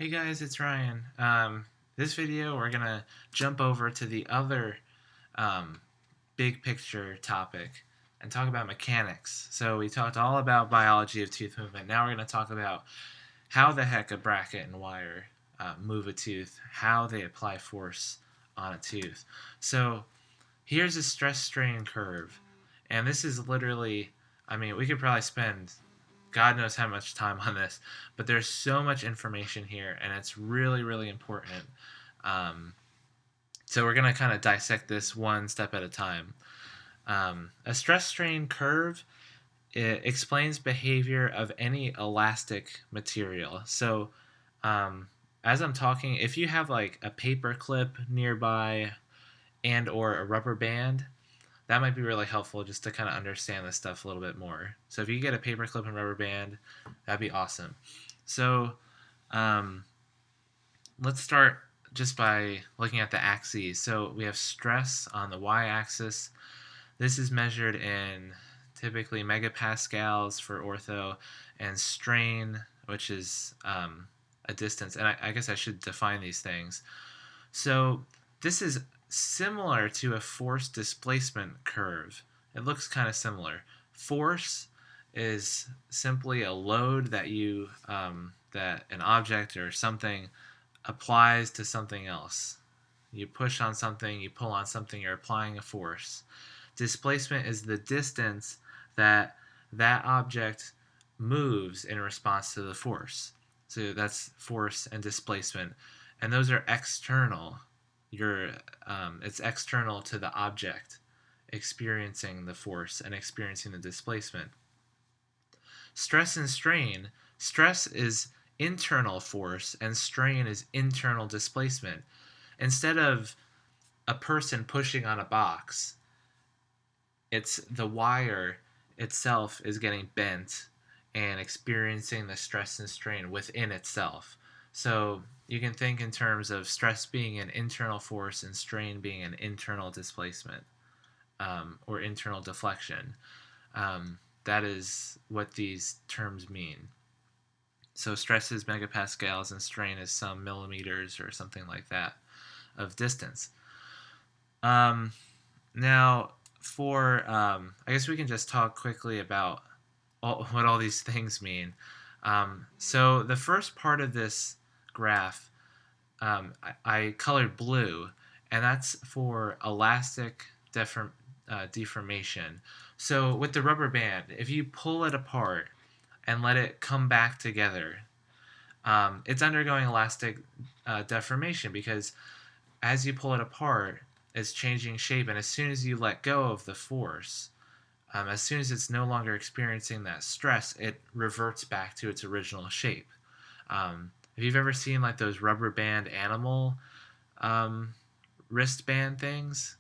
Hey guys, it's Ryan. This video we're gonna jump over to the other um, big picture topic and talk about mechanics. So we talked all about biology of tooth movement. Now we're gonna talk about how the heck a bracket and wire move a tooth, how they apply force on a tooth. So here's a stress strain curve, and this is literally, I mean, we could probably spend God knows how much time on this, but there's so much information here, and it's really, really important. Um, so we're going to kind of dissect this one step at a time. A stress strain curve, it explains behavior of any elastic material. So as I'm talking, if you have like a paper clip nearby and or a rubber band, that might be really helpful just to kind of understand this stuff a little bit more. So if you get a paper clip and rubber band, that'd be awesome. So um, let's start just by looking at the axes. So we have stress on the y-axis. This is measured in typically megapascals for ortho, and strain, which is a distance. And I guess I should define these things. So this is similar to a force displacement curve. It looks kind of similar. Force is simply a load that that an object or something applies to something else. You push on something, you pull on something, you're applying a force. Displacement is the distance that that object moves in response to the force. So that's force and displacement, and those are external. It's external to the object experiencing the force and experiencing the displacement. Stress and strain. Stress is internal force and strain is internal displacement. Instead of a person pushing on a box, it's the wire itself is getting bent and experiencing the stress and strain within itself. So you can think in terms of stress being an internal force and strain being an internal displacement or internal deflection. That is what these terms mean. So stress is megapascals and strain is some millimeters or something like that of distance. Now, I guess we can just talk quickly about what all these things mean. So the first part of this graph, I colored blue, and that's for elastic deformation. So with the rubber band, if you pull it apart and let it come back together, it's undergoing elastic deformation because as you pull it apart, it's changing shape, and as soon as you let go of the force, as soon as it's no longer experiencing that stress, it reverts back to its original shape. If you've ever seen like those rubber band animal wristband things,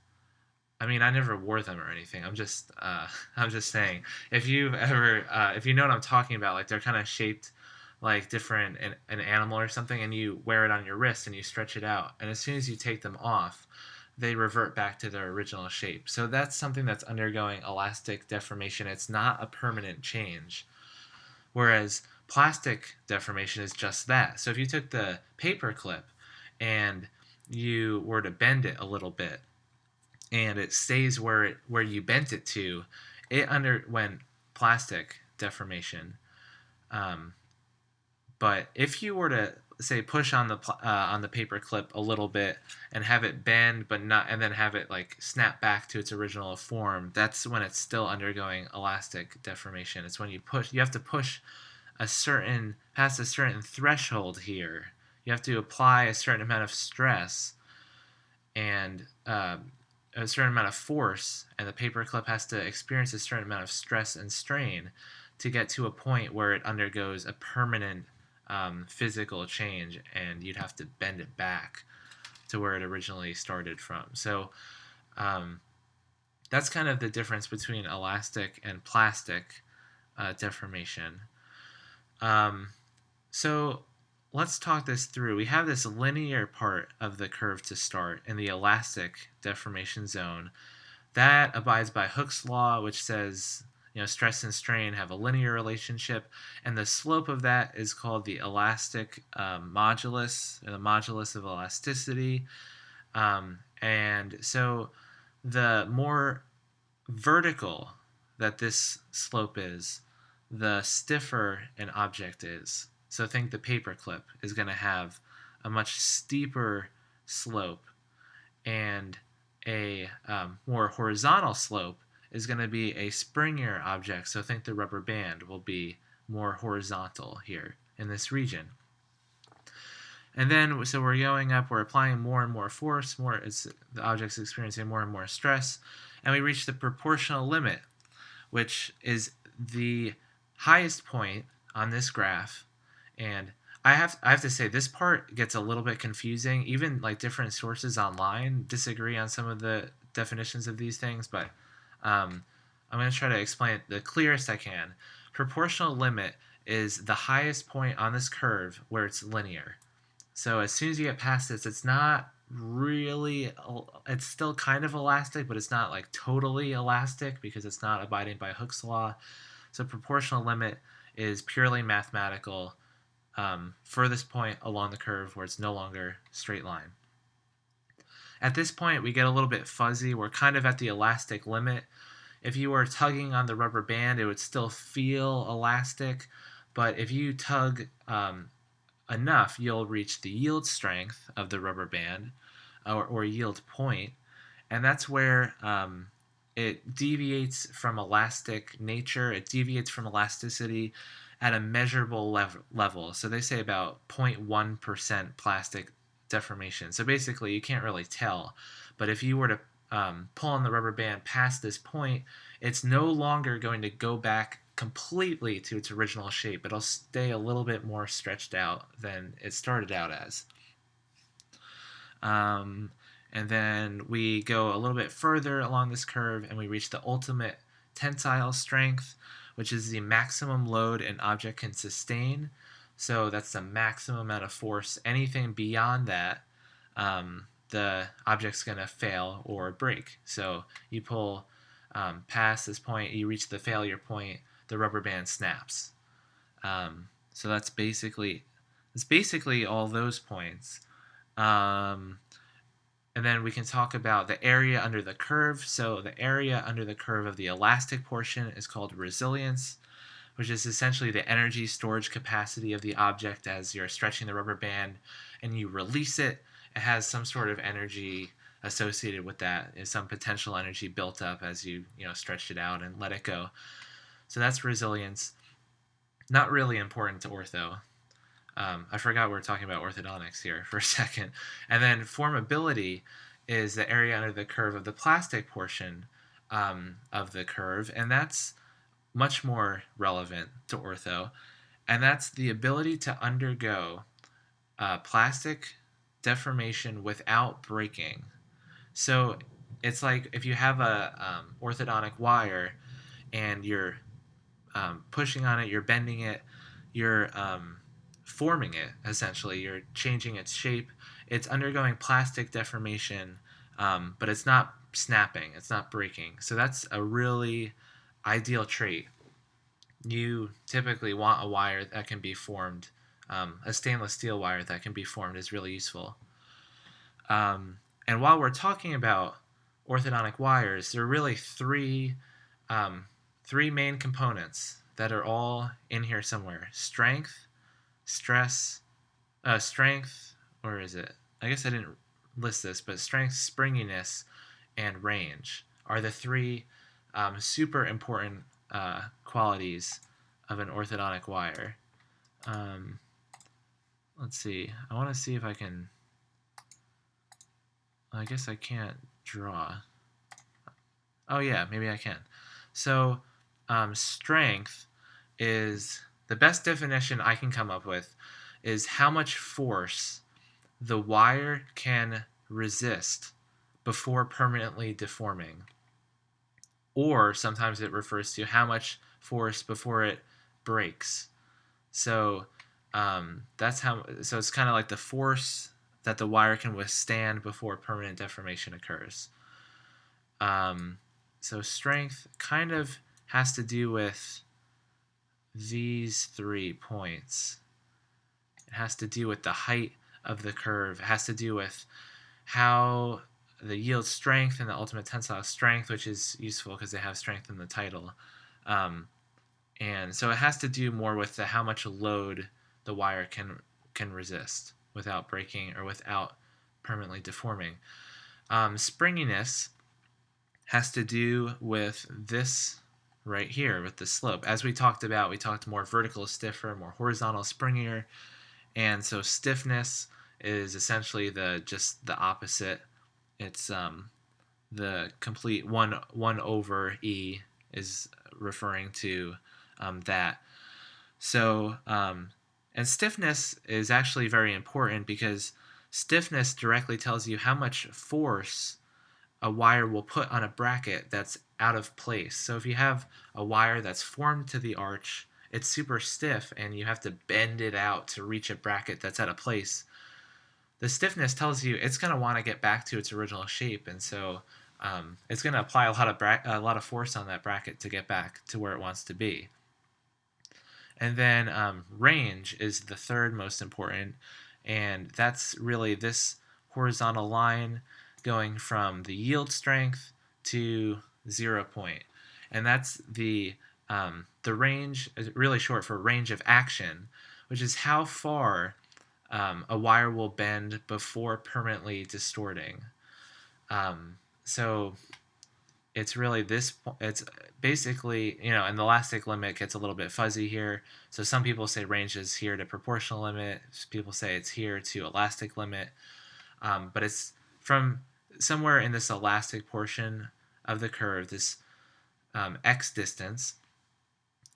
I mean, I never wore them or anything. I'm just saying. If you've ever, if you know what I'm talking about, like they're kind of shaped like different an animal or something, and you wear it on your wrist and you stretch it out, and as soon as you take them off, they revert back to their original shape. So that's something that's undergoing elastic deformation. It's not a permanent change. Whereas plastic deformation is just that. So if you took the paper clip and you were to bend it a little bit and it stays where you bent it to, it underwent plastic deformation. But if you were to say push on the paper clip a little bit and have it bend but not, and then have it like snap back to its original form, that's when it's still undergoing elastic deformation. It's when you have to push past a certain threshold here. You have to apply a certain amount of stress and a certain amount of force, and the paper clip has to experience a certain amount of stress and strain to get to a point where it undergoes a permanent physical change, and you'd have to bend it back to where it originally started from. So that's kind of the difference between elastic and plastic deformation. So let's talk this through. We have this linear part of the curve to start in the elastic deformation zone. That abides by Hooke's law, which says stress and strain have a linear relationship, and the slope of that is called the elastic modulus, or the modulus of elasticity. And so the more vertical that this slope is, the stiffer an object is. So think the paperclip is going to have a much steeper slope, and a more horizontal slope is going to be a springier object. So think the rubber band will be more horizontal here in this region. And then, so we're going up, we're applying more and more force, the object's experiencing more and more stress, and we reach the proportional limit, which is the highest point on this graph. And I have to say, this part gets a little bit confusing. Even like different sources online disagree on some of the definitions of these things, but I'm going to try to explain it the clearest I can. Proportional limit is the highest point on this curve where it's linear. So as soon as you get past this, it's not really, it's still kind of elastic, but it's not like totally elastic because it's not abiding by Hooke's law. So proportional limit is purely mathematical furthest point along the curve where it's no longer straight line. At this point, we get a little bit fuzzy. We're kind of at the elastic limit. If you were tugging on the rubber band, it would still feel elastic, but if you tug enough, you'll reach the yield strength of the rubber band, or yield point, and that's where it deviates from elastic nature. It deviates from elasticity at a measurable level. So they say about 0.1% plastic deformation. So basically, you can't really tell. But if you were to pull on the rubber band past this point, it's no longer going to go back completely to its original shape. It'll stay a little bit more stretched out than it started out as. And then we go a little bit further along this curve and we reach the ultimate tensile strength, which is the maximum load an object can sustain. So that's the maximum amount of force. Anything beyond that, the object's going to fail or break. So you pull past this point, you reach the failure point, the rubber band snaps. So that's basically all those points. And then we can talk about the area under the curve. So the area under the curve of the elastic portion is called resilience, which is essentially the energy storage capacity of the object as you're stretching the rubber band and you release it. It has some sort of energy associated with that, is some potential energy built up as you stretched it out and let it go. So that's resilience. Not really important to ortho. I forgot we were talking about orthodontics here for a second. And then formability is the area under the curve of the plastic portion of the curve, and that's much more relevant to ortho. And that's the ability to undergo plastic deformation without breaking. So it's like if you have a orthodontic wire and you're pushing on it, you're bending it, you're forming it, essentially. You're changing its shape. It's undergoing plastic deformation, but it's not snapping. It's not breaking. So that's a really ideal trait. You typically want a wire that can be formed. A stainless steel wire that can be formed is really useful. And while we're talking about orthodontic wires, there are really three main components that are all in here somewhere: strength, stress, strength, or is it? I guess I didn't list this, but strength, springiness, and range are the three super important qualities of an orthodontic wire. Let's see. I want to see if I can. I guess I can't draw. Oh yeah, maybe I can. So strength is the best definition I can come up with is how much force the wire can resist before permanently deforming. Or sometimes it refers to how much force before it breaks. So that's how. So it's kind of like the force that the wire can withstand before permanent deformation occurs. So strength kind of has to do with these 3 points. It has to do with the height of the curve. It has to do with how the yield strength and the ultimate tensile strength, which is useful because they have strength in the title. And so it has to do more with how much load the wire can resist without breaking or without permanently deforming. Springiness has to do with this right here, with the slope. As we talked about, we talked more vertical stiffer, more horizontal springier, and so stiffness is essentially just the opposite. It's the complete 1 over E is referring to that. So, and stiffness is actually very important because stiffness directly tells you how much force a wire will put on a bracket that's out of place. So if you have a wire that's formed to the arch, it's super stiff and you have to bend it out to reach a bracket that's out of place. The stiffness tells you it's going to want to get back to its original shape, and so it's going to apply a lot of force on that bracket to get back to where it wants to be. And then range is the third most important, and that's really this horizontal line going from the yield strength to 0 point. And that's the range, really short for range of action, which is how far a wire will bend before permanently distorting. So it's really this, it's basically, and the elastic limit gets a little bit fuzzy here. So some people say range is here to proportional limit. People say it's here to elastic limit. But it's from somewhere in this elastic portion of the curve, this x distance.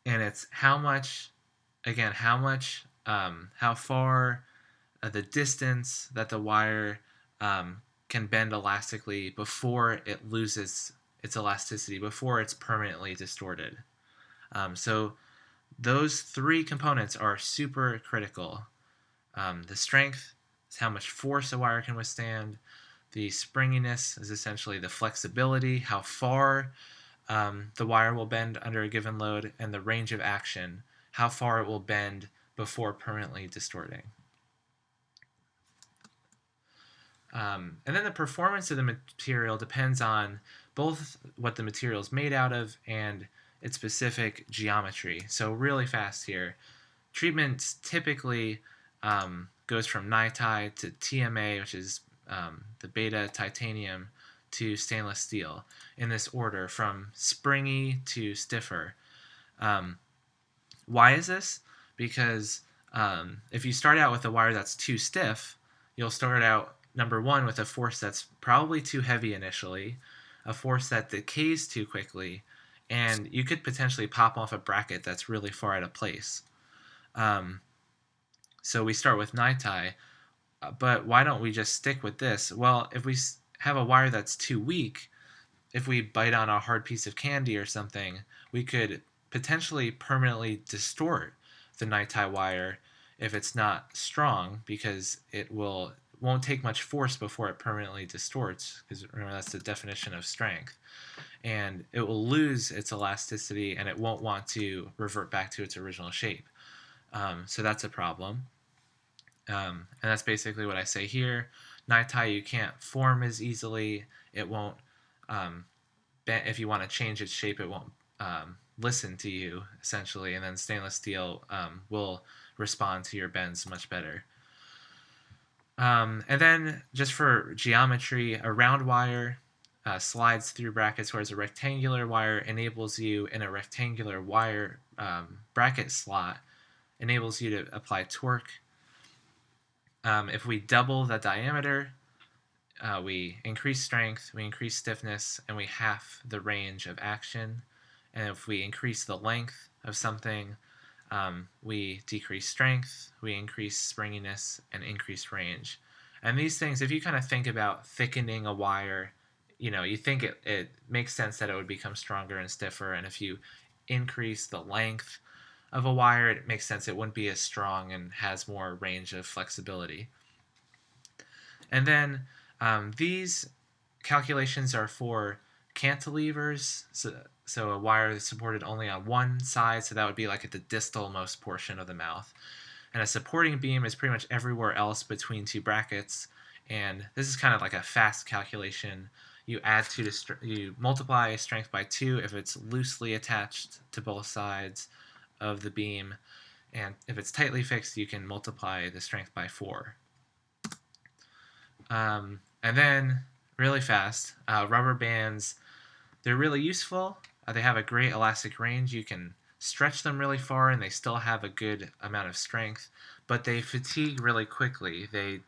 And it's how much, again, how far the distance that the wire can bend elastically before it loses its elasticity, before it's permanently distorted. So those 3 components are super critical. The strength is how much force a wire can withstand. The springiness is essentially the flexibility, how far the wire will bend under a given load, and the range of action, how far it will bend before permanently distorting. And then the performance of the material depends on both what the material is made out of and its specific geometry. So really fast here. Treatment typically goes from NiTi to TMA, which is the beta titanium, to stainless steel in this order, from springy to stiffer. Why is this? Because if you start out with a wire that's too stiff, you'll start out, number one, with a force that's probably too heavy initially, a force that decays too quickly, and you could potentially pop off a bracket that's really far out of place. So we start with NiTi, but why don't we just stick with this? Well, if we have a wire that's too weak, if we bite on a hard piece of candy or something, we could potentially permanently distort the NiTi wire if it's not strong, because it won't take much force before it permanently distorts, because remember, that's the definition of strength. And it will lose its elasticity and it won't want to revert back to its original shape. So that's a problem. And that's basically what I say here. NiTi you can't form as easily. It won't, if you want to change its shape, it won't listen to you, essentially. And then stainless steel will respond to your bends much better. And then just for geometry, a round wire slides through brackets, whereas a rectangular wire enables you, in a rectangular wire bracket slot, enables you to apply torque. If we double the diameter, we increase strength, we increase stiffness, and we half the range of action. And if we increase the length of something, we decrease strength, we increase springiness, and increase range. And these things, if you kind of think about thickening a wire, you think it makes sense that it would become stronger and stiffer. And if you increase the length of a wire, it makes sense it wouldn't be as strong and has more range of flexibility. And then these calculations are for cantilevers. So so a wire is supported only on one side, so that would be like at the distal most portion of the mouth. And a supporting beam is pretty much everywhere else between two brackets. And this is kind of like a fast calculation. You you multiply strength by 2 if it's loosely attached to both sides of the beam, and if it's tightly fixed, you can multiply the strength by 4. And then, really fast, rubber bands, they're really useful. They have a great elastic range. You can stretch them really far and they still have a good amount of strength, but they fatigue really quickly. They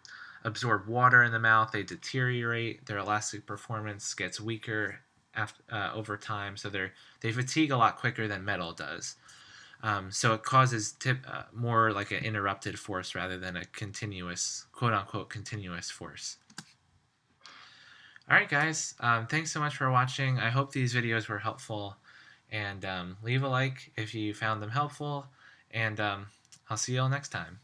absorb water in the mouth, they deteriorate, their elastic performance gets weaker over time, so they fatigue a lot quicker than metal does. So it causes more like an interrupted force rather than a continuous, quote-unquote, continuous force. Alright guys, thanks so much for watching. I hope these videos were helpful, and leave a like if you found them helpful, and I'll see you all next time.